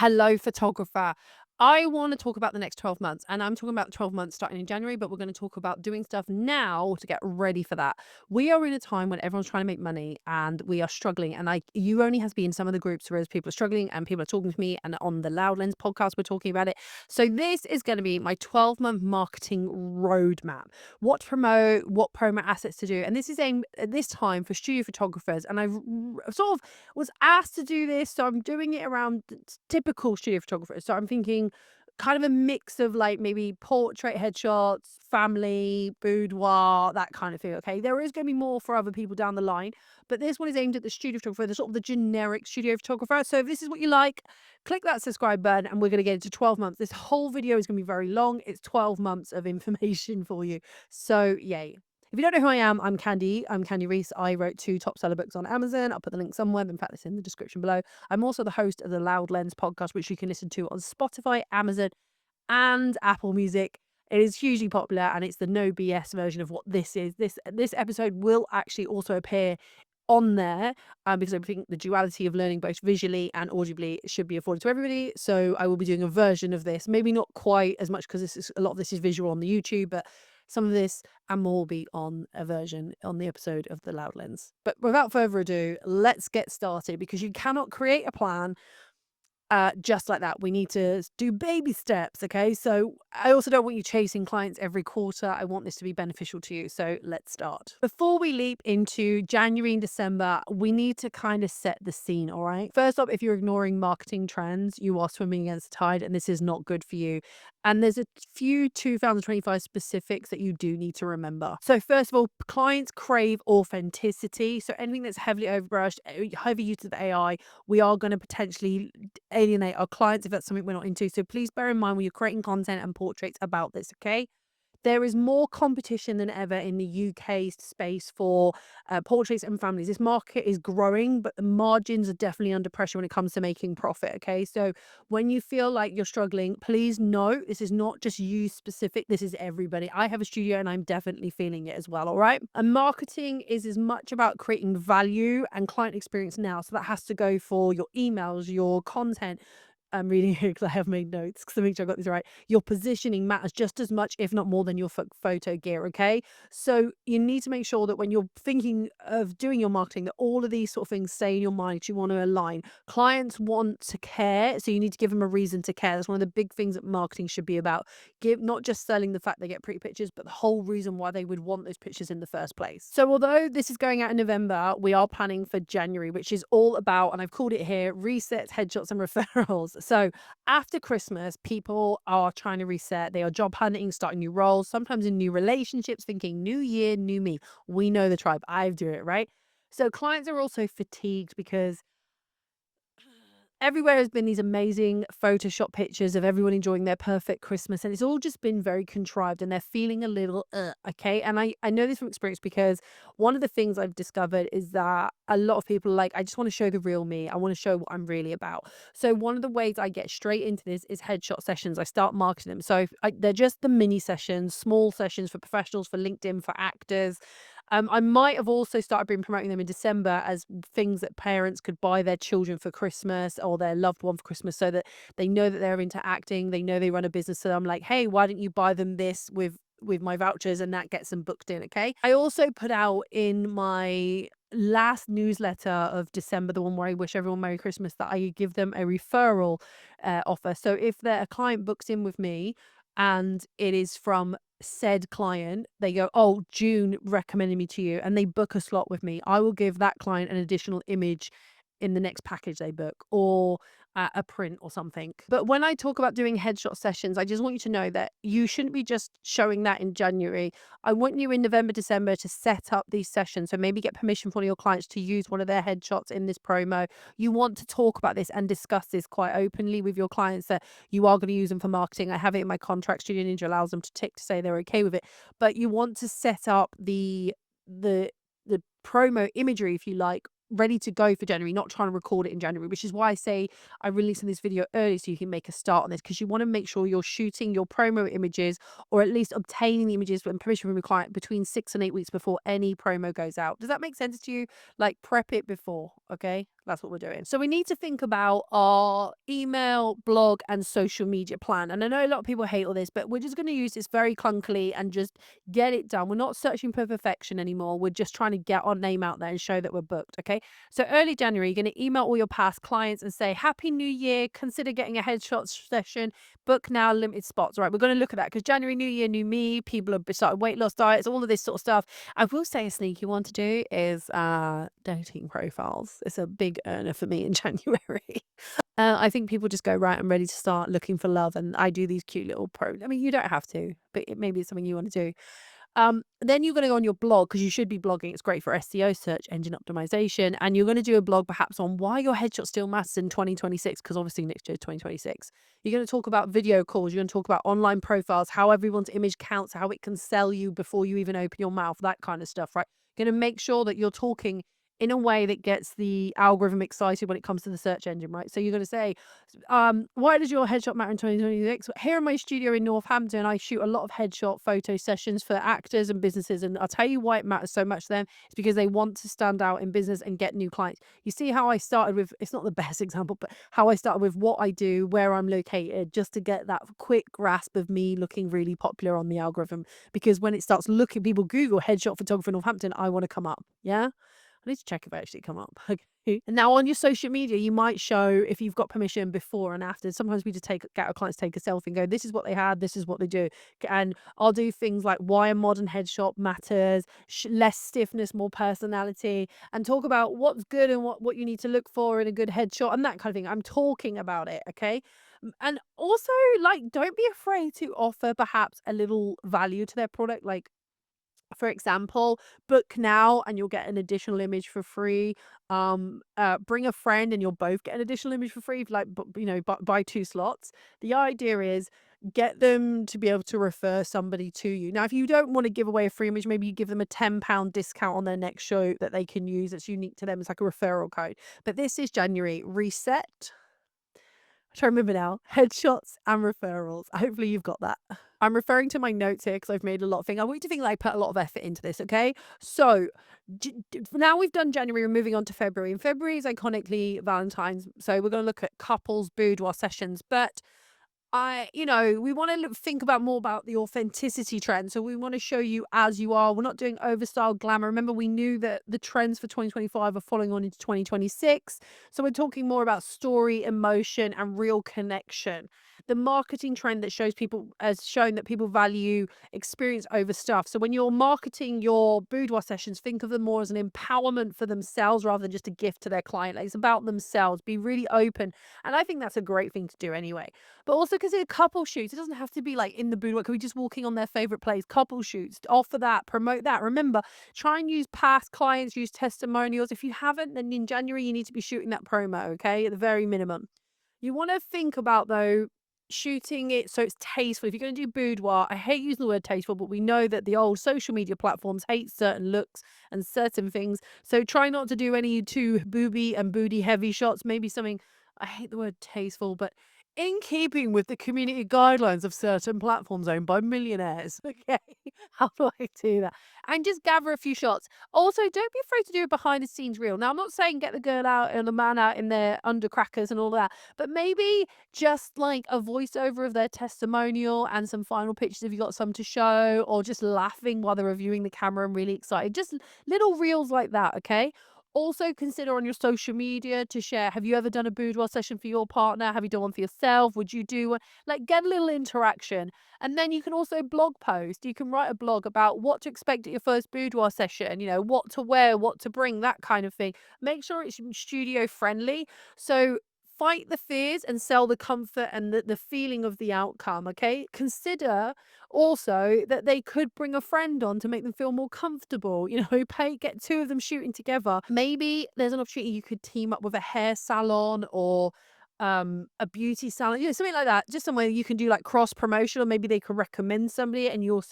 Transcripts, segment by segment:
Hello, photographer. I want to talk about the next 12 months, and I'm talking about 12 months starting in January, but we're going to talk about doing stuff now to get ready for that. We are in a time when everyone's trying to make money and we are struggling. And you only have to be in some of the groups where people are struggling and people are talking to me, and on the Loud Lens podcast, we're talking about it. So, this is going to be my 12-month marketing roadmap: what to promote, what promo assets to do. And this is aimed at this time for studio photographers. And I've sort of was asked to do this, so I'm doing it around typical studio photographers. So I'm thinking kind of a mix of like maybe portrait headshots, family, boudoir, that kind of thing. Okay, there is going to be more for other people down the line, but this one is aimed at the studio photographer, the sort of the generic studio photographer. So if this is what you like, click that subscribe button, and we're going to get into 12 months. This whole video is going to be very long. It's 12 months of information for you. So yay. If you don't know who I am, I'm Khandie. I'm Khandie Reese. I wrote 2 top seller books on Amazon. I'll put the link somewhere. In fact, it's in the description below. I'm also the host of the Loud Lens podcast, which you can listen to on Spotify, Amazon, and Apple Music. It is hugely popular, and it's the no BS version of what this is. This episode will actually also appear on there, because I think the duality of learning both visually and audibly should be afforded to everybody. So I will be doing a version of this, maybe not quite as much because a lot of this is visual on the YouTube, but some of this and more will be on a version on the episode of the Loud Lens. But without further ado, let's get started, because you cannot create a plan just like that. We need to do baby steps, okay? So I also don't want you chasing clients every quarter. I want this to be beneficial to you. So let's start. Before we leap into January and December, we need to kind of set the scene, all right? First up, if you're ignoring marketing trends, you are swimming against the tide, and this is not good for you. And there's a few 2025 specifics that you do need to remember. So first of all, clients crave authenticity. So anything that's heavily overbrushed, heavy use of AI, we are going to potentially alienate our clients if that's something we're not into. So please bear in mind when you're creating content and portraits about this, okay? There is more competition than ever in the UK space for portraits and families. This market is growing, but the margins are definitely under pressure when it comes to making profit. Okay. So when you feel like you're struggling, please note this is not just you specific. This is everybody. I have a studio and I'm definitely feeling it as well. All right. And marketing is as much about creating value and client experience now. So that has to go for your emails, your content. I'm reading here because I have made notes because I make sure I got this right. Your positioning matters just as much, if not more, than your photo gear. Okay. So you need to make sure that when you're thinking of doing your marketing, that all of these sort of things stay in your mind. You want to align. Clients want to care. So you need to give them a reason to care. That's one of the big things that marketing should be about. Give not just selling the fact they get pretty pictures, but the whole reason why they would want those pictures in the first place. So although this is going out in November, we are planning for January, which is all about, and I've called it here, resets, headshots, and referrals. So after Christmas, people are trying to reset. They are job hunting, starting new roles, sometimes in new relationships, thinking new year, new me. We know the tribe. I do it, right? So clients are also fatigued because everywhere has been these amazing Photoshop pictures of everyone enjoying their perfect Christmas, and it's all just been very contrived, and they're feeling a little, okay? And I know this from experience, because one of the things I've discovered is that a lot of people are like, I just want to show the real me. I want to show what I'm really about. So one of the ways I get straight into this is headshot sessions. I start marketing them. So they're just the mini sessions, small sessions for professionals, for LinkedIn, for actors. I might have also started been promoting them in December as things that parents could buy their children for Christmas or their loved one for Christmas, so that they know that they're into acting, they know they run a business. So I'm like, hey, why don't you buy them this with my vouchers, and that gets them booked in, okay? I also put out in my last newsletter of December, the one where I wish everyone Merry Christmas, that I give them a referral offer. So if a client books in with me and it is from said client, they go, oh, June recommended me to you, and they book a slot with me, I will give that client an additional image in the next package they book, or a print or something. But when I talk about doing headshot sessions, I just want you to know that you shouldn't be just showing that in January. I want you in November, December to set up these sessions. So maybe get permission from one of your clients to use one of their headshots in this promo. You want to talk about this and discuss this quite openly with your clients, that you are going to use them for marketing. I have it in my contract. Studio Ninja allows them to tick to say they're okay with it. But you want to set up the the promo imagery, if you like, ready to go for January, not trying to record it in January, which is why I say I releasing this video early so you can make a start on this, because you want to make sure you're shooting your promo images, or at least obtaining the images and permission from your client, between 6 and 8 weeks before any promo goes out. Does that make sense to you? Like, prep it before, okay? That's what we're doing. So we need to think about our email, blog, and social media plan. And I know a lot of people hate all this, but we're just going to use this very clunkily and just get it done. We're not searching for perfection anymore. We're just trying to get our name out there and show that we're booked. Okay. So early January, you're going to email all your past clients and say, Happy New Year. Consider getting a headshot session. Book now, limited spots. Right. We're going to look at that because January, New Year, new me. People have started weight loss diets, all of this sort of stuff. I will say a sneaky one to do is dating profiles. It's a big earner for me in January. I think people just go, right, I'm ready to start looking for love. And I do these cute little I mean, you don't have to, but maybe it's something you want to do. Then you're going to go on your blog because you should be blogging. It's great for SEO, search engine optimization. And you're going to do a blog perhaps on why your headshot still matters in 2026, because obviously next year is 2026. You're going to talk about video calls. You're going to talk about online profiles, how everyone's image counts, how it can sell you before you even open your mouth, that kind of stuff, right? You're going to make sure that you're talking in a way that gets the algorithm excited when it comes to the search engine, right? So you're going to say, why does your headshot matter in 2026? Here in my studio in Northampton, I shoot a lot of headshot photo sessions for actors and businesses. And I'll tell you why it matters so much to them. It's because they want to stand out in business and get new clients. You see how I started with, it's not the best example, but how I started with what I do, where I'm located, just to get that quick grasp of me looking really popular on the algorithm. Because when it starts looking, people Google headshot photographer Northampton, I want to come up. Yeah. I need to check if I actually come up. Okay. And now on your social media, you might show if you've got permission before and after. Sometimes we just get our clients to take a selfie and go, this is what they had, this is what they do. And I'll do things like why a modern headshot matters, less stiffness, more personality, and talk about what's good and what you need to look for in a good headshot and that kind of thing. I'm talking about it. Okay. And also, like, don't be afraid to offer perhaps a little value to their product. Like, for example, book now and you'll get an additional image for free. Bring a friend and you'll both get an additional image for free. Like, buy two slots. The idea is get them to be able to refer somebody to you. Now, if you don't want to give away a free image, maybe you give them a £10 discount on their next show that they can use. That's unique to them. It's like a referral code. But this is January. Reset. I remember now. Headshots and referrals. Hopefully you've got that. I'm referring to my notes here because I've made a lot of things. I want you to think that I put a lot of effort into this, okay? So now we've done January, we're moving on to February. And February is iconically Valentine's. So we're going to look at couples boudoir sessions. But we want to think about more about the authenticity trend. So we want to show you as you are. We're not doing overstyle glamour. Remember, we knew that the trends for 2025 are following on into 2026. So we're talking more about story, emotion, and real connection. The marketing trend that shows people has shown that people value experience over stuff. So when you're marketing your boudoir sessions, think of them more as an empowerment for themselves rather than just a gift to their client. Like, it's about themselves. Be really open. And I think that's a great thing to do anyway. But also consider couple shoots. It doesn't have to be like in the boudoir. Could be just walking on their favorite place. Couple shoots. Offer that. Promote that. Remember, try and use past clients. Use testimonials. If you haven't, then in January you need to be shooting that promo. Okay, at the very minimum. You want to think about, though, shooting it so it's tasteful. If you're going to do boudoir, I hate using the word tasteful, but we know that the old social media platforms hate certain looks and certain things. So try not to do any too booby and booty heavy shots. Maybe something, I hate the word tasteful, but in keeping with the community guidelines of certain platforms owned by millionaires. Okay. How do I do that? And just gather a few shots. Also, don't be afraid to do a behind the scenes reel. Now, I'm not saying get the girl out and the man out in their undercrackers and all that, but maybe just like a voiceover of their testimonial and some final pictures if you got some to show, or just laughing while they're reviewing the camera and really excited. Just little reels like that, okay? Also consider on your social media to share, have you ever done a boudoir session for your partner? Have you done one for yourself? Would you do one? Like, get a little interaction. And then you can also blog post. You can write a blog about what to expect at your first boudoir session, what to wear, what to bring, that kind of thing. Make sure it's studio friendly. So fight the fears and sell the comfort and the feeling of the outcome, okay? Consider also that they could bring a friend on to make them feel more comfortable, get two of them shooting together. Maybe there's an opportunity you could team up with a hair salon or a beauty salon, something like that. Just somewhere you can do like cross promotion, or maybe they could recommend somebody and you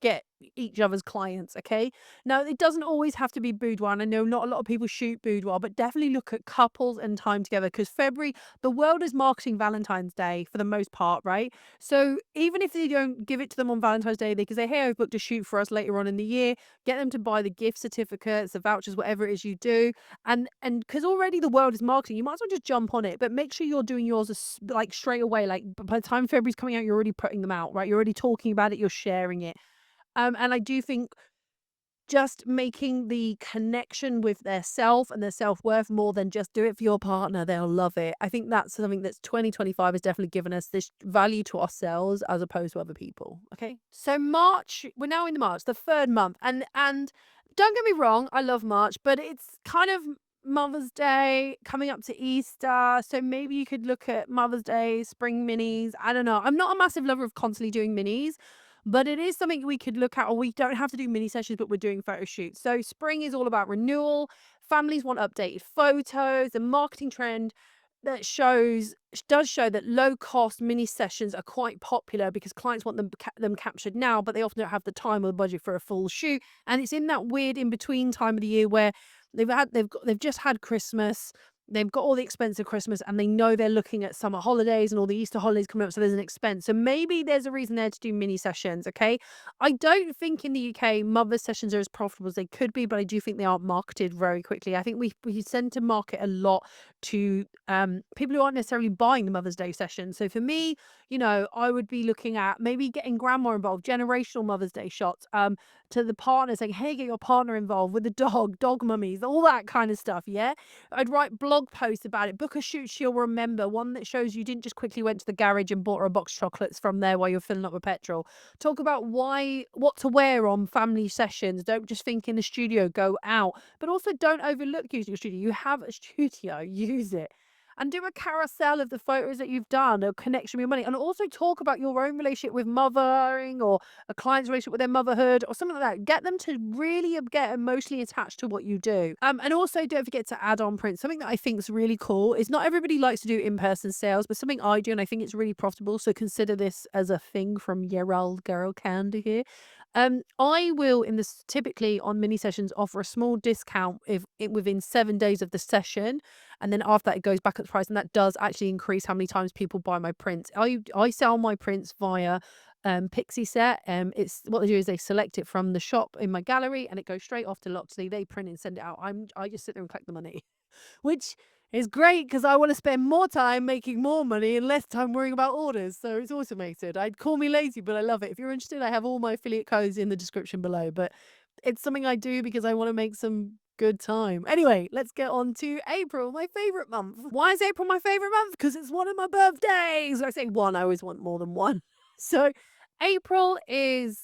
get each other's clients, okay? Now, it doesn't always have to be boudoir, and I know not a lot of people shoot boudoir, but definitely look at couples and time together because February, the world is marketing Valentine's Day for the most part, right? So even if they don't give it to them on Valentine's Day, they can say, hey, I've booked a shoot for us later on in the year, get them to buy the gift certificates, the vouchers, whatever it is you do. And because already the world is marketing, you might as well just jump on it, but make sure you're doing yours like straight away. Like by the time February's coming out, you're already putting them out, right? You're already talking about it, you're sharing it. And I do think just making the connection with their self and their self-worth more than just do it for your partner, they'll love it. I think that's something that's 2025 has definitely given us this value to ourselves as opposed to other people. Okay. So March, we're now in the March, the third month. And don't get me wrong, I love March, but it's kind of Mother's Day coming up to Easter. So maybe you could look at Mother's Day, spring minis. I don't know. I'm not a massive lover of constantly doing minis. But it is something we could look at, or we don't have to do mini sessions, but we're doing photo shoots. So spring is all about renewal. Families want updated photos. The marketing trend that does show that low cost mini sessions are quite popular because clients want them captured now, but they often don't have the time or the budget for a full shoot. And it's in that weird in between time of the year where they've just had Christmas. They've got all the expense of Christmas and they know they're looking at summer holidays and all the Easter holidays coming up, so there's an expense. So maybe there's a reason there to do mini sessions, okay? I don't think in the UK Mother's sessions are as profitable as they could be, but I do think they aren't marketed very quickly. I think we tend to market a lot to people who aren't necessarily buying the Mother's Day session. So for me, I would be looking at maybe getting grandma involved, generational Mother's Day shots, to the partner saying, hey, get your partner involved with the dog mummies, all that kind of stuff, yeah? I'd write blog posts about it, book a shoot she'll remember, one that shows you didn't just quickly went to the garage and bought her a box of chocolates from there while you're filling up with petrol. Talk about what to wear on family sessions. Don't just think in the studio, go out. But also don't overlook using your studio. You have a studio, use it. And do a carousel of the photos that you've done, a connection with your money. And also talk about your own relationship with mothering or a client's relationship with their motherhood or something like that. Get them to really get emotionally attached to what you do. And also don't forget to add on prints. Something that I think is really cool is not everybody likes to do in-person sales, but something I do and I think it's really profitable. So consider this as a thing from year old girl Khandie here. I will in this typically on mini sessions offer a small discount if it within 7 days of the session, and then after that it goes back at the price, and that does actually increase how many times people buy my prints. I sell my prints via Pixie Set. It's what they do is they select it from the shop in my gallery and it goes straight off to Loxley. They print it and send it out. I just sit there and collect the money, which is great because I want to spend more time making more money and less time worrying about orders. So it's automated. I'd call me lazy, but I love it. If you're interested, I have all my affiliate codes in the description below. But it's something I do because I want to make some good time. Anyway, let's get on to April, my favorite month. Why is April my favorite month? Because it's one of my birthdays. I say one, I always want more than one. So April is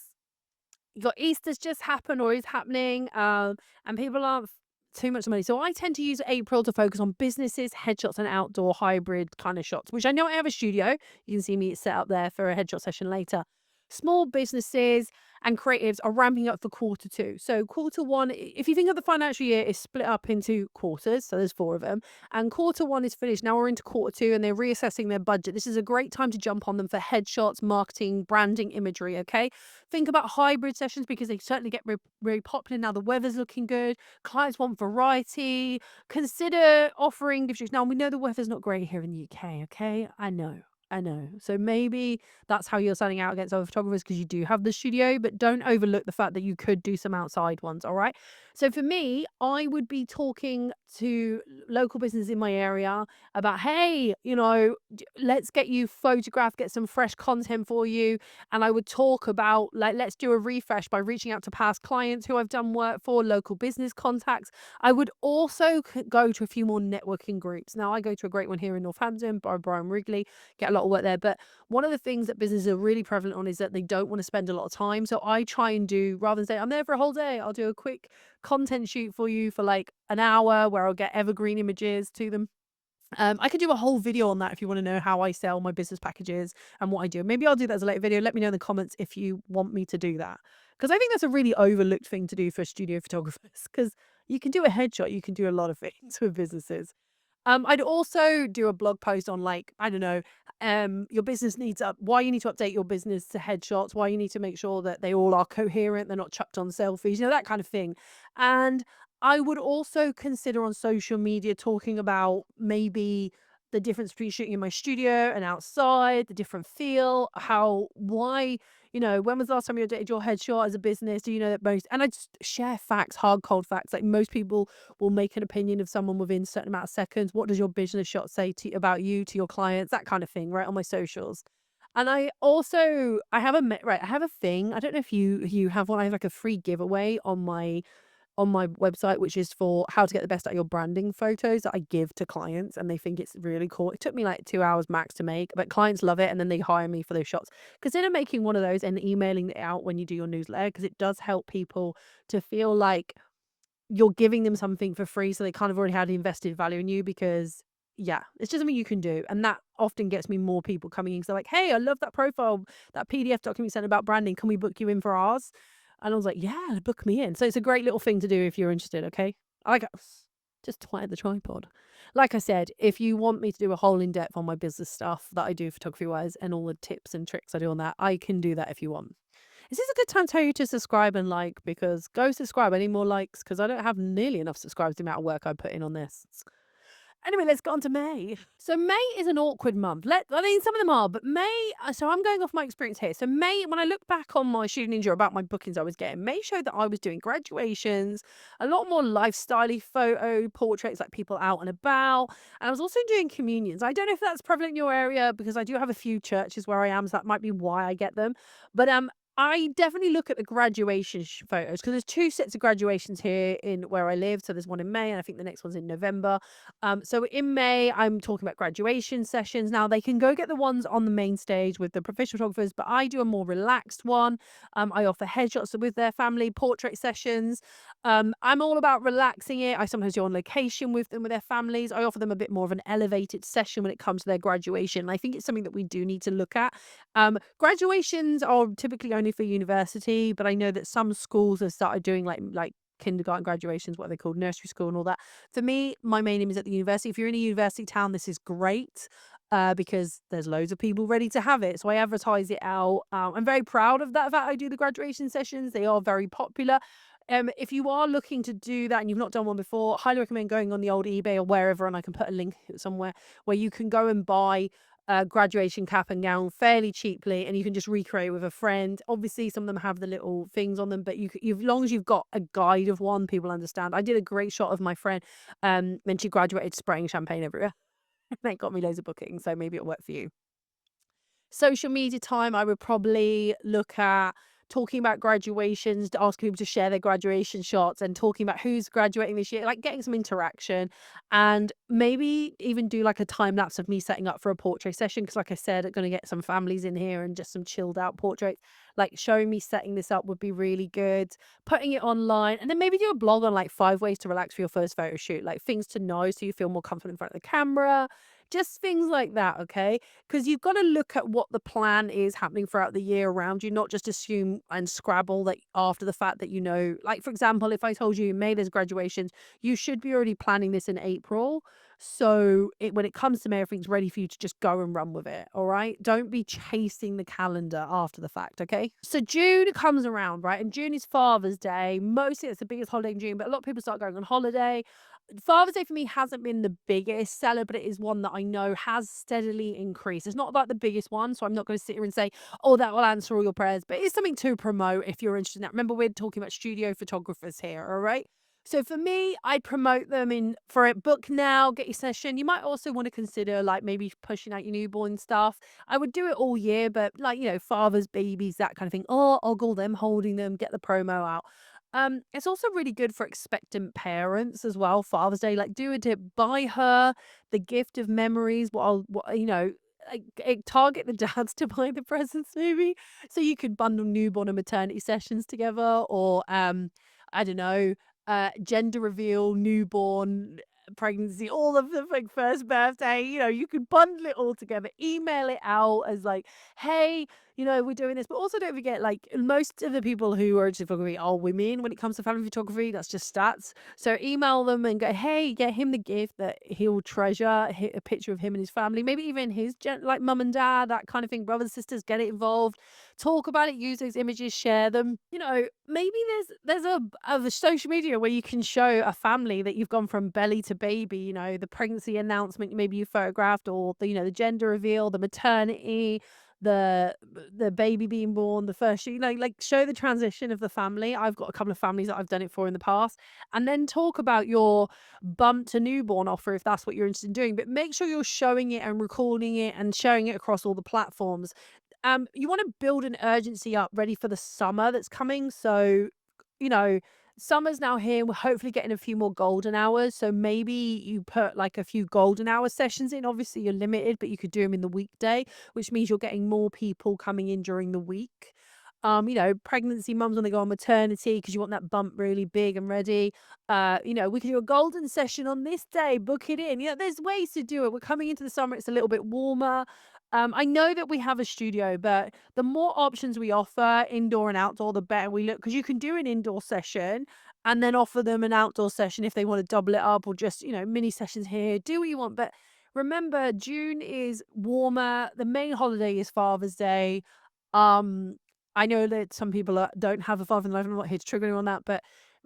you got Easter's just happened or is happening, and people aren't too much money. So I tend to use April to focus on businesses, headshots, and outdoor hybrid kind of shots, which I know I have a studio. You can see me set up there for a headshot session later. Small businesses and creatives are ramping up for quarter two. So quarter one, if you think of the financial year, is split up into quarters. So there's 4 of them. And quarter one is finished. Now we're into quarter two and they're reassessing their budget. This is a great time to jump on them for headshots, marketing, branding, imagery. Okay. Think about hybrid sessions because they certainly get very popular now. The weather's looking good. Clients want variety. Consider offering gift shoots. Now we know the weather's not great here in the UK. Okay. I know. I know. So maybe that's how you're standing out against other photographers because you do have the studio, but don't overlook the fact that you could do some outside ones. All right. So for me, I would be talking to local businesses in my area about, hey, let's get you photographed, get some fresh content for you. And I would talk about, like, let's do a refresh by reaching out to past clients who I've done work for, local business contacts. I would also go to a few more networking groups. Now, I go to a great one here in Northampton by Brian Wrigley, get a lot of work there. But one of the things that businesses are really prevalent on is that they don't want to spend a lot of time. So I try and do, rather than say, I'm there for a whole day, I'll do a quick content shoot for you for like an hour where I'll get evergreen images to them. I could do a whole video on that if you want to know how I sell my business packages and what I do. Maybe I'll do that as a later video. Let me know in the comments if you want me to do that. Because I think that's a really overlooked thing to do for studio photographers. Because you can do a headshot, you can do a lot of things with businesses. I'd also do a blog post on, like, I don't know, your business needs up, why you need to update your business to headshots, why you need to make sure that they all are coherent, they're not chucked on selfies, that kind of thing. And I would also consider on social media talking about maybe the difference between shooting in my studio and outside, the different feel, why, when was the last time you updated your headshot as a business? Do you know that most, and I just share facts, hard, cold facts. Like most people will make an opinion of someone within a certain amount of seconds. What does your business shot say about you, to your clients, that kind of thing, right? On my socials. And I have I have a thing. I don't know if you have one. I have like a free giveaway on my website, which is for how to get the best out of your branding photos that I give to clients, and they think it's really cool. It took me like 2 hours max to make, but clients love it, and then they hire me for those shots. Consider making one of those and emailing it out when you do your newsletter, because it does help people to feel like you're giving them something for free, so they kind of already had invested value in you, because yeah, it's just something you can do, and that often gets me more people coming in, because 'cause they're like, "Hey, I love that profile, that PDF document you sent about branding. Can we book you in for ours?" And I was like, "Yeah, book me in." So it's a great little thing to do if you're interested, okay? I like just twat the tripod. Like I said, if you want me to do a whole in-depth on my business stuff that I do photography-wise and all the tips and tricks I do on that, I can do that if you want. Is this a good time to tell you to subscribe and like? Because go subscribe. I need more likes because I don't have nearly enough subscribers, the amount of work I put in on this. Anyway, let's get on to May. So May is an awkward month. I mean, some of them are, but May. So I'm going off my experience here. So May, when I look back on my Shooting Ninja about my bookings I was getting, May showed that I was doing graduations, a lot more lifestyle-y photo portraits, like people out and about, and I was also doing communions. I don't know if that's prevalent in your area because I do have a few churches where I am, so that might be why I get them. But I definitely look at the graduation photos because there's two sets of graduations here in where I live. So there's one in May, and I think the next one's in November. So in May, I'm talking about graduation sessions. Now they can go get the ones on the main stage with the professional photographers, but I do a more relaxed one. I offer headshots with their family, portrait sessions. I'm all about relaxing it. I sometimes go on location with them, with their families. I offer them a bit more of an elevated session when it comes to their graduation. And I think it's something that we do need to look at. Graduations are typically only for university, but I know that some schools have started doing like kindergarten graduations, what are they called, nursery school and all that. For me, my main aim is at the university. If you're in a university town, this is great. Because there's loads of people ready to have it. So I advertise it out. I'm very proud of that I do the graduation sessions. They are very popular. If you are looking to do that and you've not done one before, highly recommend going on the old eBay or wherever, and I can put a link somewhere where you can go and buy a graduation cap and gown fairly cheaply, and you can just recreate with a friend. Obviously, some of them have the little things on them, but as long as you've got a guide of one, people understand. I did a great shot of my friend when she graduated spraying champagne everywhere. That got me loads of bookings, so maybe it'll work for you. Social media time, I would probably look at talking about graduations, asking people to share their graduation shots and talking about who's graduating this year, like getting some interaction, and maybe even do like a time lapse of me setting up for a portrait session. Because like I said, I'm going to get some families in here and just some chilled out portraits. Like showing me setting this up would be really good. Putting it online, and then maybe do a blog on like 5 ways to relax for your first photo shoot, like things to know so you feel more confident in front of the camera. Just things like that, okay? Because you've got to look at what the plan is happening throughout the year around you, not just assume and scrabble that after the fact that like for example, if I told you in May there's graduations, you should be already planning this in April. So when it comes to May, everything's ready for you to just go and run with it. All right. Don't be chasing the calendar after the fact. Okay. So June comes around, right? And June is Father's Day. Mostly it's the biggest holiday in June, but a lot of people start going on holiday. Father's Day for me hasn't been the biggest seller, but it is one that I know has steadily increased. It's not like the biggest one, so I'm not going to sit here and say, oh, that will answer all your prayers, but it's something to promote if you're interested in that. Remember, we're talking about studio photographers here, all right? So for me, I'd promote them in for it. Book now, get your session. You might also want to consider like maybe pushing out your newborn stuff. I would do it all year, but like, fathers, babies, that kind of thing. Or ogle them, holding them, get the promo out. It's also really good for expectant parents as well. Father's Day, like do it to buy her the gift of memories. Target the dads to buy the presents maybe, so you could bundle newborn and maternity sessions together, or I don't know, gender reveal, newborn, pregnancy, all of the like first birthday, you could bundle it all together, email it out as like, hey, we're doing this. But also don't forget, like most of the people who are into photography are women when it comes to family photography. That's just stats. So email them and go, hey, get him the gift that he'll treasure, a picture of him and his family, maybe even his like mum and dad, that kind of thing, brothers, sisters, get it involved. Talk about it, use those images, share them. Maybe there's a social media where you can show a family that you've gone from belly to baby, the pregnancy announcement maybe you photographed, or the gender reveal, the maternity, the the baby being born, the first like show the transition of the family. I've got a couple of families that I've done it for in the past. And then talk about your bump to newborn offer if that's what you're interested in doing. But make sure you're showing it and recording it and sharing it across all the platforms. You want to build an urgency up ready for the summer that's coming. So, you know, summer's now here. We're hopefully getting a few more golden hours. So maybe you put like a few golden hour sessions in. Obviously, you're limited, but you could do them in the weekday, which means you're getting more people coming in during the week. Pregnancy mums when they go on maternity because you want that bump really big and ready. We could do a golden session on this day, book it in. There's ways to do it. We're coming into the summer, it's a little bit warmer. I know that we have a studio, but the more options we offer, indoor and outdoor, the better we look. Because you can do an indoor session and then offer them an outdoor session if they want to double it up, or just, mini sessions here. Do what you want. But remember, June is warmer. The main holiday is Father's Day. Um, I know that some people don't have a father in life. I'm not here to trigger anyone on that, but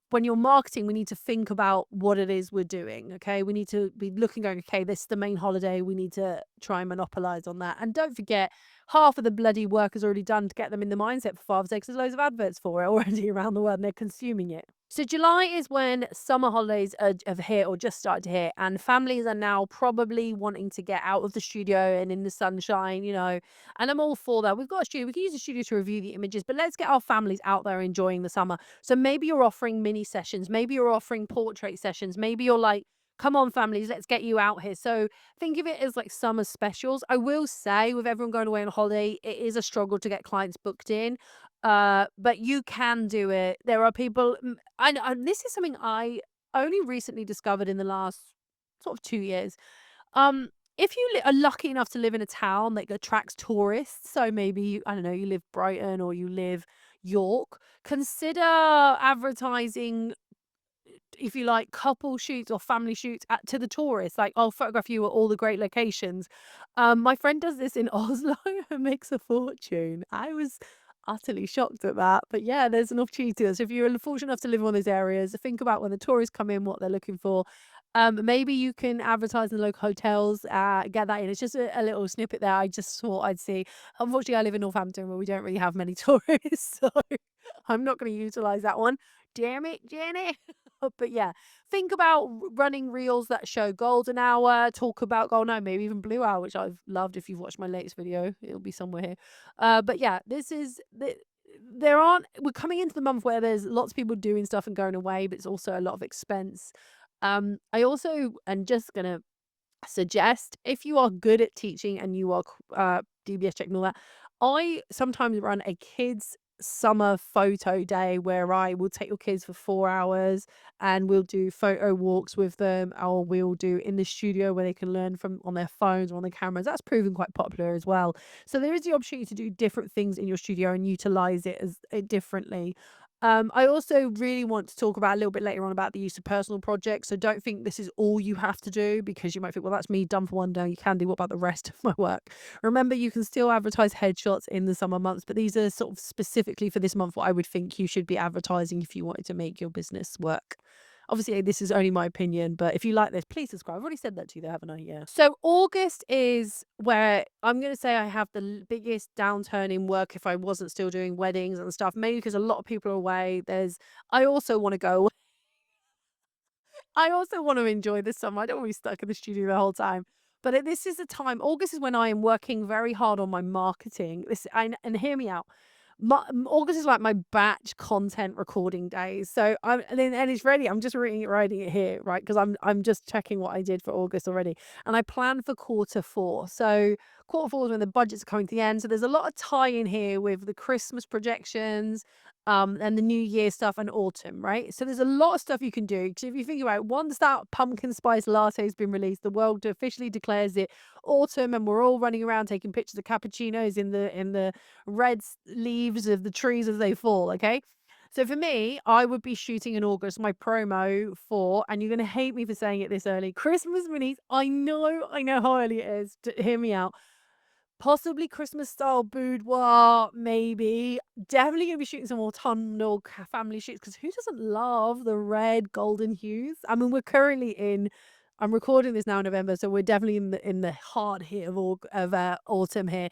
when you're marketing, we need to think about what it is we're doing. Okay. We need to be looking, going, okay, this is the main holiday. We need to try and monopolize on that. And don't forget, half of the bloody work is already done to get them in the mindset for Father's Day, because there's loads of adverts for it already around the world and they're consuming it. So July is when summer holidays have hit or just started to hit, and families are now probably wanting to get out of the studio and in the sunshine, and I'm all for that. We've got a studio. We can use a studio to review the images, but let's get our families out there enjoying the summer. So maybe you're offering mini sessions, maybe you're offering portrait sessions, maybe you're like, come on, families, let's get you out here. So think of it as like summer specials. I will say, with everyone going away on holiday, it is a struggle to get clients booked in. But you can do it. There are people, and this is something I only recently discovered in the last sort of 2 years. Um, if you are lucky enough to live in a town that attracts tourists, so maybe I don't know, you live Brighton or you live York, consider advertising, if you like, couple shoots or family shoots to the tourists. Like, I'll photograph you at all the great locations. My friend does this in Oslo and makes a fortune. I was utterly shocked at that. But yeah, there's an opportunity to this. If you're fortunate enough to live in one of those areas, think about when the tourists come in, what they're looking for. Maybe you can advertise in the local hotels, get that in. It's just a little snippet there. I just thought I'd see. Unfortunately, I live in Northampton where we don't really have many tourists, so I'm not going to utilize that one. Damn it, Jenny. But yeah, think about running reels that show golden hour, talk about golden hour, maybe even blue hour, which I've loved. If you've watched my latest video, it'll be somewhere here. But yeah, we're coming into the month where there's lots of people doing stuff and going away, but it's also a lot of expense. I also am just gonna suggest, if you are good at teaching and you are DBS checked and all that, I sometimes run a kids summer photo day where I will take your kids for 4 hours and we'll do photo walks with them, or we'll do in the studio where they can learn from on their phones or on their cameras. That's proven quite popular as well. So there is the opportunity to do different things in your studio and utilize it as differently. I also really want to talk about a little bit later on about the use of personal projects. So don't think this is all you have to do, because you might think, well, that's me done for one day. You can do. What about the rest of my work? Remember, you can still advertise headshots in the summer months, but these are sort of specifically for this month what I would think you should be advertising if you wanted to make your business work. Obviously, this is only my opinion, but if you like this, please subscribe. I've already said that to you though, haven't I? Yeah. So August is where I'm going to say I have the biggest downturn in work if I wasn't still doing weddings and stuff, mainly because a lot of people are away. I also want to go. I also want to enjoy the summer. I don't want to be stuck in the studio the whole time. But this is the time. August is when I am working very hard on my marketing. And hear me out. August is like my batch content recording days. So and it's ready. I'm just writing it here, right? Because I'm just checking what I did for August already, and I plan for quarter four. So quarter fours when the budgets are coming to the end. So there's a lot of tie in here with the Christmas projections, and the New Year stuff and autumn, right? So there's a lot of stuff you can do. Because if you think about it, once that pumpkin spice latte has been released, the world officially declares it autumn, and we're all running around taking pictures of cappuccinos in the leaves of the trees as they fall. Okay. So for me, I would be shooting in August my promo for, and you're gonna hate me for saying it this early, Christmas minis. I know how early it is. Hear me out. Possibly Christmas style boudoir, maybe. Definitely gonna be shooting some autumnal family shoots because who doesn't love the red golden hues? I mean, we're currently in. I'm recording this now in November, so we're definitely in the hard heat of autumn here.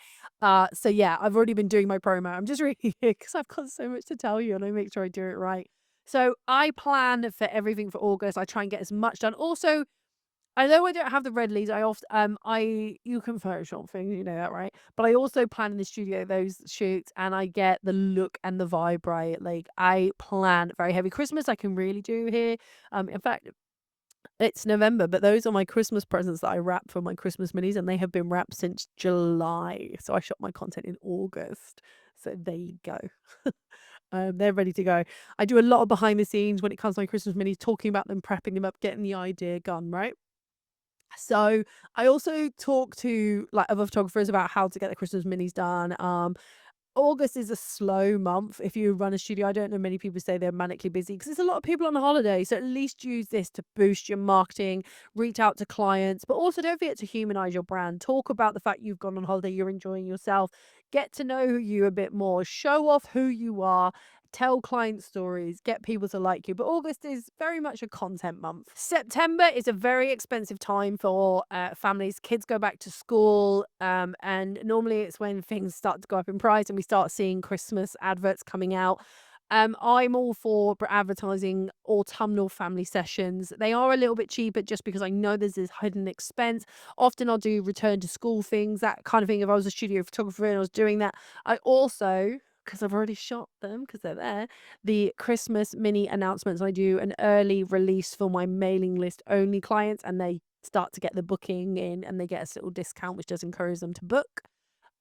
So yeah, I've already been doing my promo. I'm just reading it because I've got so much to tell you, and I make sure I do it right. So I plan for everything for August. I try and get as much done. Also, I know I don't have the red leads. I often you can Photoshop things, you know that, right? But I also plan in the studio those shoots, and I get the look and the vibe right. Like I plan very heavy Christmas. I can really do here. In fact, it's November, but those are my Christmas presents that I wrap for my Christmas minis, and they have been wrapped since July. So I shot my content in August. So there you go. They're ready to go. I do a lot of behind the scenes when it comes to my Christmas minis, talking about them, prepping them up, getting the idea gone, right? So I also talk to like other photographers about how to get the Christmas minis done. August is a slow month if you run a studio. I don't know many people say they're manically busy because there's a lot of people on holiday. So at least use this to boost your marketing, reach out to clients, but also don't forget to humanize your brand. Talk about the fact you've gone on holiday, you're enjoying yourself, get to know you a bit more, show off who you are. Tell client stories, get people to like you. But August is very much a content month. September is a very expensive time for families. Kids go back to school, and normally it's when things start to go up in price and we start seeing Christmas adverts coming out. I'm all for advertising autumnal family sessions. They are a little bit cheaper just because I know there's this hidden expense. Often I'll do return to school things, that kind of thing. If I was a studio photographer and I was doing that, I also, because I've already shot them because they're there, the Christmas mini announcements. I do an early release for my mailing list only clients, and they start to get the booking in and they get a little discount, which does encourage them to book.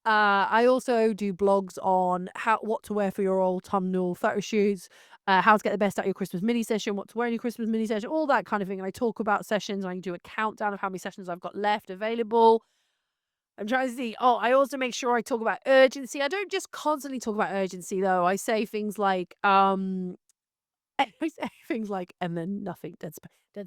I also do blogs on what to wear for your autumnal photo shoots, how to get the best out of your Christmas mini session, what to wear in your Christmas mini session, all that kind of thing. And I talk about sessions, and I do a countdown of how many sessions I've got left available. I'm trying to see. Oh, I also make sure I talk about urgency. I don't just constantly talk about urgency though. I say things like, I say things like, and then nothing, dead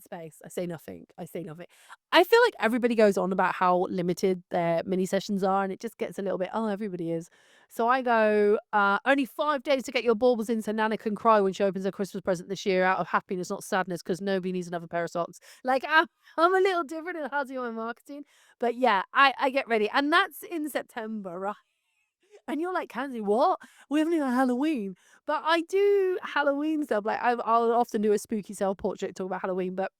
space. I say nothing. I say nothing. I feel like everybody goes on about how limited their mini sessions are, and it just gets a little bit, oh, everybody is. So I go, only 5 days to get your baubles in so Nana can cry when she opens her Christmas present this year out of happiness, not sadness, because nobody needs another pair of socks. Like, I'm a little different in how to do my marketing. But yeah, I get ready. And that's in September, right? And you're like, "Khandie, what? We haven't even had Halloween." But I do Halloween stuff, like, I'll often do a spooky self-portrait, talk about Halloween, but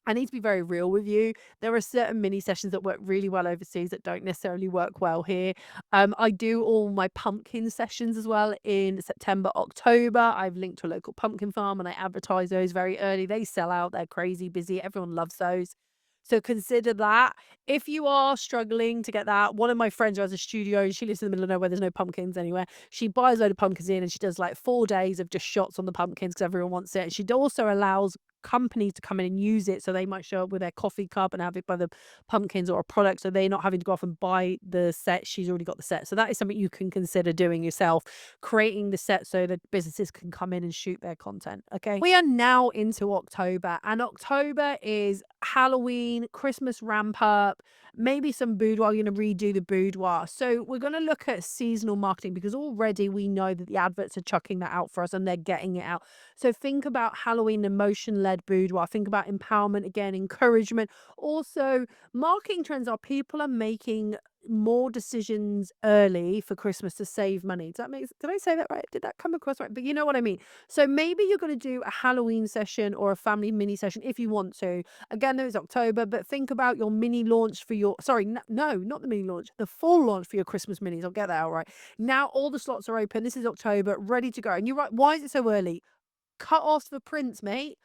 I need to be very real with you. There are certain mini sessions that work really well overseas that don't necessarily work well here. I do all my pumpkin sessions as well in September, October. I've linked to a local pumpkin farm and I advertise those very early. They sell out, they're crazy busy. Everyone loves those. So consider that. If you are struggling to get that, one of my friends who has a studio and she lives in the middle of nowhere, there's no pumpkins anywhere. She buys a load of pumpkins in and she does like 4 days of just shots on the pumpkins because everyone wants it. And she also allows companies to come in and use it. So they might show up with their coffee cup and have it by the pumpkins or a product. So they're not having to go off and buy the set. She's already got the set. So that is something you can consider doing yourself, creating the set so that businesses can come in and shoot their content. Okay. We are now into October, and October is Halloween, Christmas ramp up, maybe some boudoir. You're going to redo the boudoir. So we're going to look at seasonal marketing because already we know that the adverts are chucking that out for us and they're getting it out. So think about Halloween emotion-led boudoir. Think about empowerment again, encouragement. Also, marketing trends are people are making more decisions early for Christmas to save money. Does that make Did I say that right? Did that come across right? But you know what I mean. So maybe you're going to do a Halloween session or a family mini session if you want to. Again, though, it's October, but think about your mini launch for your, sorry, no, not the mini launch, the full launch for your Christmas minis. I'll get that out right. Now all the slots are open. This is October, ready to go. And you're right. Why is it so early? Cut off the prints, mate.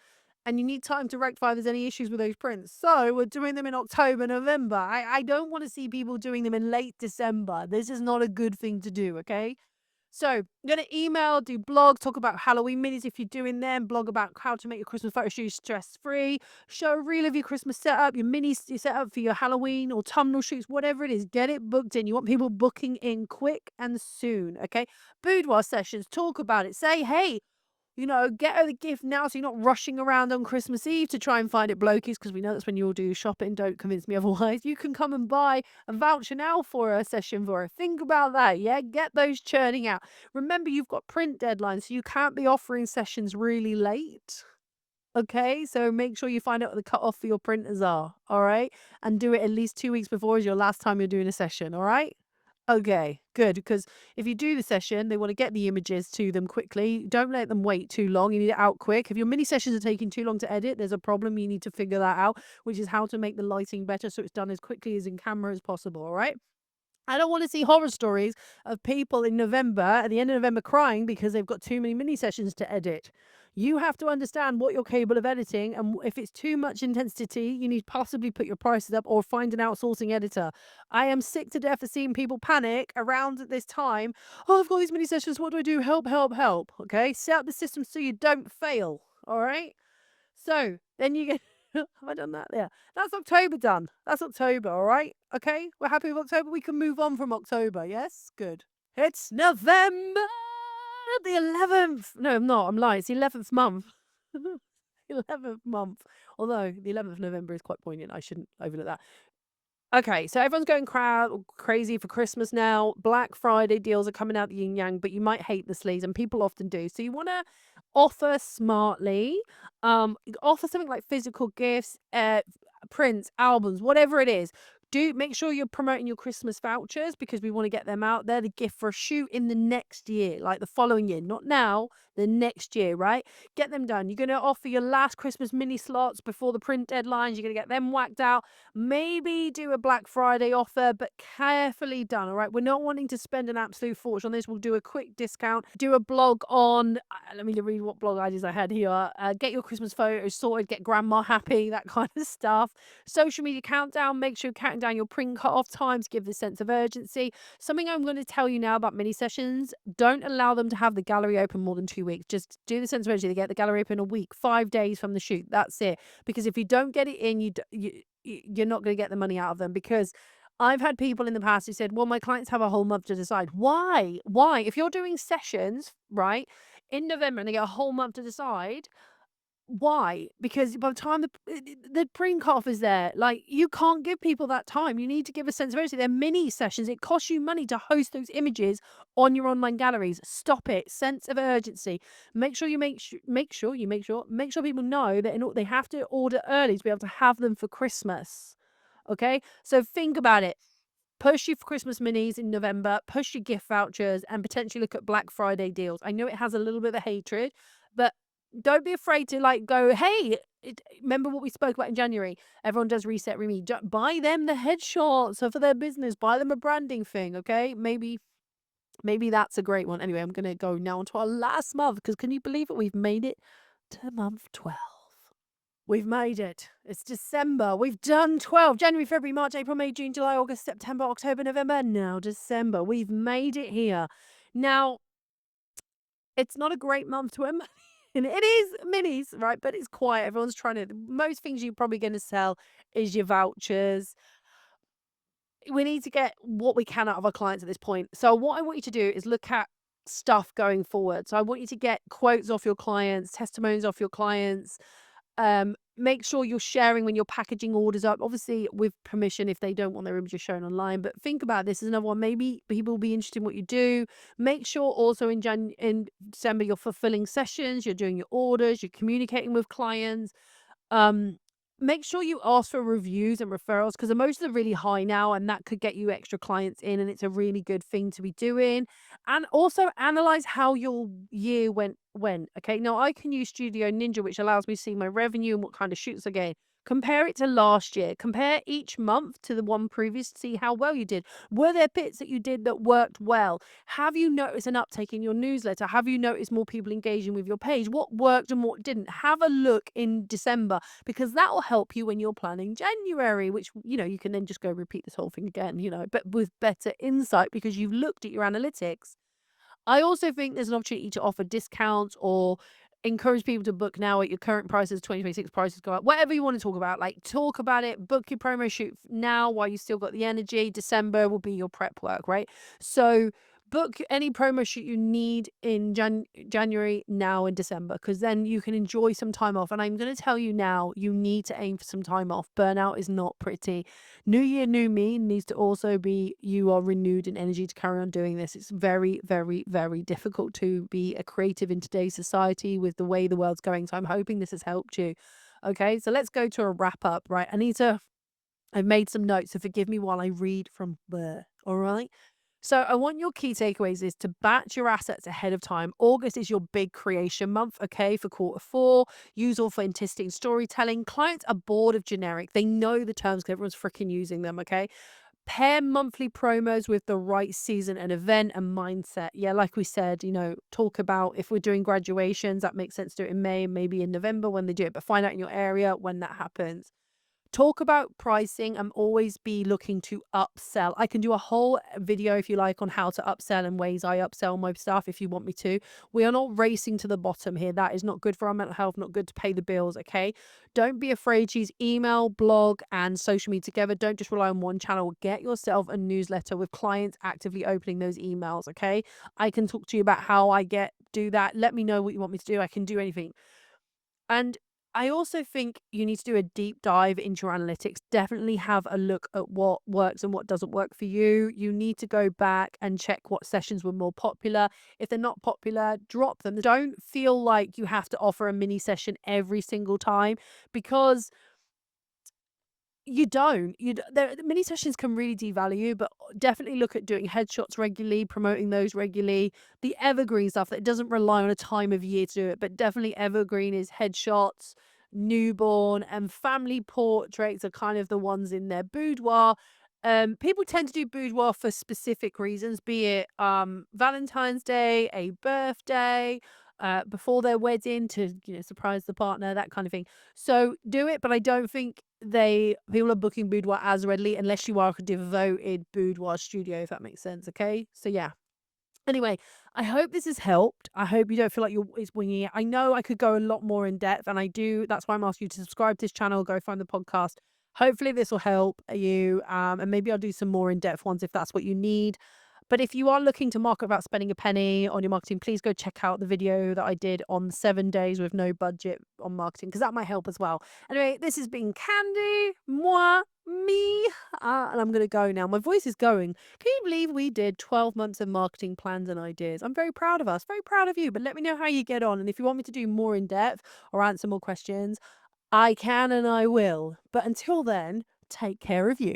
and you need time to rectify if there's any issues with those prints. So we're doing them in October, November. I don't want to see people doing them in late December. This is not a good thing to do, okay? So I'm gonna email, do blog, talk about Halloween minis if you're doing them, blog about how to make your Christmas photo shoots stress-free, show a reel of your Christmas setup, your minis you set up for your Halloween or autumnal shoots, whatever it is, get it booked in. You want people booking in quick and soon, okay? Boudoir sessions, talk about it. Say, hey, get her the gift now so you're not rushing around on Christmas Eve to try and find it blokies, because we know that's when you all do shopping. Don't convince me otherwise. You can come and buy a voucher now for a session for her. Think about that, yeah? Get those churning out. Remember, you've got print deadlines, so you can't be offering sessions really late. Okay, so make sure you find out what the cutoff for your printers are, all right? And do it at least 2 weeks before is your last time you're doing a session, all right? Okay, good. Because if you do the session, they want to get the images to them quickly. Don't let them wait too long. You need it out quick. If your mini sessions are taking too long to edit, there's a problem. You need to figure that out, which is how to make the lighting better so it's done as quickly as in camera as possible. All right. I don't want to see horror stories of people in November, at the end of November, crying because they've got too many mini sessions to edit. You have to understand what you're capable of editing, and if it's too much intensity, you need to possibly put your prices up or find an outsourcing editor. I am sick to death of seeing people panic around at this time. Oh, I've got these mini sessions. What do I do? Help, help, help. Okay, set up the system so you don't fail. All right. So then you get. Have I done that? Yeah. That's October done. That's October, all right? Okay? We're happy with October. We can move on from October. Yes? Good. It's November the 11th. No, I'm not. I'm lying. It's the 11th month. 11th month. Although the 11th of November is quite poignant. I shouldn't overlook that. Okay, so everyone's going crazy for Christmas now. Black Friday deals are coming out the yin yang, but you might hate the sleeves, and people often do. So you want to offer smartly. Offer something like physical gifts, prints, albums, whatever it is. Do make sure you're promoting your Christmas vouchers because we want to get them out. They're the gift for a shoot in the next year, like the following year, not now, the next year, right? Get them done. You're going to offer your last Christmas mini slots before the print deadlines. You're going to get them whacked out. Maybe do a Black Friday offer, but carefully done, all right? We're not wanting to spend an absolute fortune on this. We'll do a quick discount, do a blog on, let me read what blog ideas I had here. Get your Christmas photos sorted, get grandma happy, that kind of stuff. Social media countdown, make sure you're counting down your print cut-off times, give the sense of urgency. Something I'm going to tell you now about mini sessions, don't allow them to have the gallery open more than 2 weeks. Just do the sense of urgency. They get the gallery open a week, 5 days from the shoot. That's it. Because if you don't get it in, you're not going to get the money out of them, because I've had people in the past who said, well, my clients have a whole month to decide. Why? If you're doing sessions, right, in November and they get a whole month to decide, why? Because by the time the print cutoff is there, like, you can't give people that time. You need to give a sense of urgency. They're mini sessions. It costs you money to host those images on your online galleries. Stop it. Sense of urgency. Make sure you make sure people know that they have to order early to be able to have them for Christmas. Okay? So think about it. Push your Christmas minis in November, push your gift vouchers, and potentially look at Black Friday deals. I know it has a little bit of hatred, but don't be afraid to, like, go, hey, remember what we spoke about in January? Everyone does reset me. Buy them the headshots for their business. Buy them a branding thing, okay? Maybe that's a great one. Anyway, I'm going to go now onto our last month, because can you believe it? We've made it to month 12. We've made it. It's December. We've done 12. January, February, March, April, May, June, July, August, September, October, November. Now December. We've made it here. Now, it's not a great month to earn money. And it is minis, right? But it's quiet. Everyone's trying to. Most things you're probably going to sell is your vouchers. We need to get what we can out of our clients at this point. So what I want you to do is look at stuff going forward. So I want you to get quotes off your clients, testimonies off your clients. Make sure you're sharing when you're packaging orders up, obviously with permission if they don't want their images shown online. But think about this as another one. Maybe people will be interested in what you do. Make sure also in December you're fulfilling sessions, you're doing your orders, you're communicating with clients. Um, Make sure you ask for reviews and referrals, because emotions are really high now, and that could get you extra clients in, and it's a really good thing to be doing. And also analyze how your year went. Okay, now I can use Studio Ninja, which allows me to see my revenue and what kind of shoots I get. Compare it to last year. Compare each month to the one previous to see how well you did. Were there bits that you did that worked well? Have you noticed an uptake in your newsletter? Have you noticed more people engaging with your page? What worked and what didn't? Have a look in December because that will help you when you're planning January, which, you can then just go repeat this whole thing again, but with better insight because you've looked at your analytics. I also think there's an opportunity to offer discounts or encourage people to book now at your current prices, 2026 prices go up. Whatever you want to talk about, like talk about it, book your promo shoot now while you still got the energy. December will be your prep work, right? So book any promo shoot you need in January now in December because then you can enjoy some time off. And I'm going to tell you now, you need to aim for some time off. Burnout is not pretty. New year, new me needs to also be you are renewed in energy to carry on doing this. It's very, very, very difficult to be a creative in today's society with the way the world's going. So I'm hoping this has helped you. Okay, so let's go to a wrap up, right? I've made some notes, so forgive me while I read from there. All right. So I want your key takeaways is to batch your assets ahead of time. August is your big creation month, okay, for quarter four. Use authenticity and storytelling. Clients are bored of generic. They know the terms because everyone's freaking using them, okay? Pair monthly promos with the right season and event and mindset. Yeah, like we said, talk about if we're doing graduations, that makes sense to do it in May and maybe in November when they do it, but find out in your area when that happens. Talk about pricing and always be looking to upsell. I can do a whole video if you like on how to upsell and ways I upsell my stuff if you want me to. We are not racing to the bottom here. That is not good for our mental health, not good to pay the bills, okay? Don't be afraid to use email, blog, and social media together. Don't just rely on one channel. Get yourself a newsletter with clients actively opening those emails, okay? I can talk to you about how I do that. Let me know what you want me to do. I can do anything. And I also think you need to do a deep dive into your analytics. Definitely have a look at what works and what doesn't work for you. You need to go back and check what sessions were more popular. If they're not popular, drop them. Don't feel like you have to offer a mini session every single time because you don't. The mini sessions can really devalue you, but definitely look at doing headshots regularly, promoting those regularly. The evergreen stuff that doesn't rely on a time of year to do it, but definitely evergreen is headshots, newborn, and family portraits are kind of the ones in their boudoir. People tend to do boudoir for specific reasons, be it Valentine's Day, a birthday, before their wedding to surprise the partner, that kind of thing. So do it, but I don't think people are booking boudoir as readily unless you are a devoted boudoir studio, if that makes sense. Okay. So yeah. Anyway, I hope this has helped. I hope you don't feel like it's winging it. I know I could go a lot more in depth, and I do. That's why I'm asking you to subscribe to this channel, go find the podcast. Hopefully, this will help you, and maybe I'll do some more in depth ones if that's what you need. But if you are looking to market without spending a penny on your marketing, please go check out the video that I did on 7 days with no budget on marketing, because that might help as well. Anyway, this has been Khandie, moi, me, and I'm going to go now. My voice is going. Can you believe we did 12 months of marketing plans and ideas? I'm very proud of us, very proud of you. But let me know how you get on. And if you want me to do more in depth or answer more questions, I can and I will. But until then, take care of you.